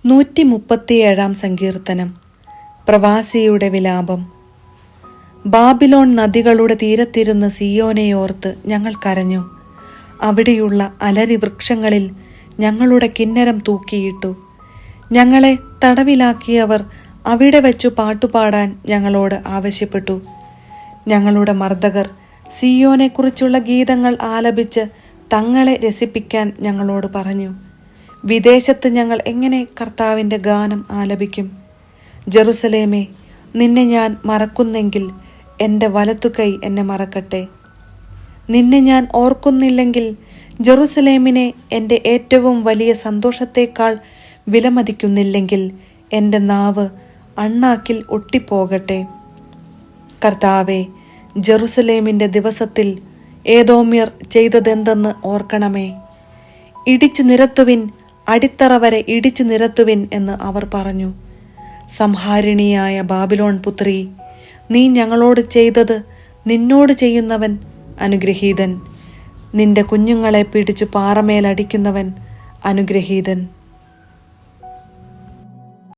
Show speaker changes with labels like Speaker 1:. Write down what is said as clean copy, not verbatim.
Speaker 1: 137 സങ്കീർത്തനം. പ്രവാസിയുടെ വിലാപം. ബാബിലോൺ നദികളുടെ തീരത്തിരുന്ന് സിയോനെയോർത്ത് ഞങ്ങൾ കരഞ്ഞു. അവിടെയുള്ള അലരി വൃക്ഷങ്ങളിൽ ഞങ്ങളുടെ കിന്നരം തൂക്കിയിട്ടു. ഞങ്ങളെ തടവിലാക്കിയവർ അവിടെ വെച്ചു പാട്ടുപാടാൻ ഞങ്ങളോട് ആവശ്യപ്പെട്ടു. ഞങ്ങളുടെ മർദ്ദകർ സിയോനെക്കുറിച്ചുള്ള ഗീതങ്ങൾ ആലപിച്ച് തങ്ങളെ രസിപ്പിക്കാൻ ഞങ്ങളോട് പറഞ്ഞു. വിദേശത്ത് ഞങ്ങൾ എങ്ങനെ കർത്താവിൻ്റെ ഗാനം ആലപിക്കും? ജെറുസലേമേ, നിന്നെ ഞാൻ മറക്കുന്നെങ്കിൽ എൻ്റെ വലത്തുകൈ എന്നെ മറക്കട്ടെ. നിന്നെ ഞാൻ ഓർക്കുന്നില്ലെങ്കിൽ ജെറുസലേമിനെ എൻ്റെ ഏറ്റവും വലിയ സന്തോഷത്തേക്കാൾ വിലമതിക്കുന്നില്ലെങ്കിൽ എൻ്റെ നാവ് അണ്ണാക്കിൽ ഒട്ടിപ്പോകട്ടെ. കർത്താവേ, ജെറുസലേമിൻ്റെ ദിവസത്തിൽ ഏദോമ്യർ ചെയ്തതെന്തെന്ന് ഓർക്കണമേ. ഇടിച്ചു നിരത്തുവിൻ, അടിത്തറ വരെ ഇടിച്ചു നിരത്തുവിൻ എന്ന് അവർ പറഞ്ഞു. സംഹാരിണിയായ ബാബിലോൺ പുത്രി, നീ ഞങ്ങളോട് ചെയ്തത് നിന്നോട് ചെയ്യുന്നവൻ അനുഗ്രഹീതൻ. നിന്റെ കുഞ്ഞുങ്ങളെ പിടിച്ചു പാറമേലടിക്കുന്നവൻ അനുഗ്രഹീതൻ.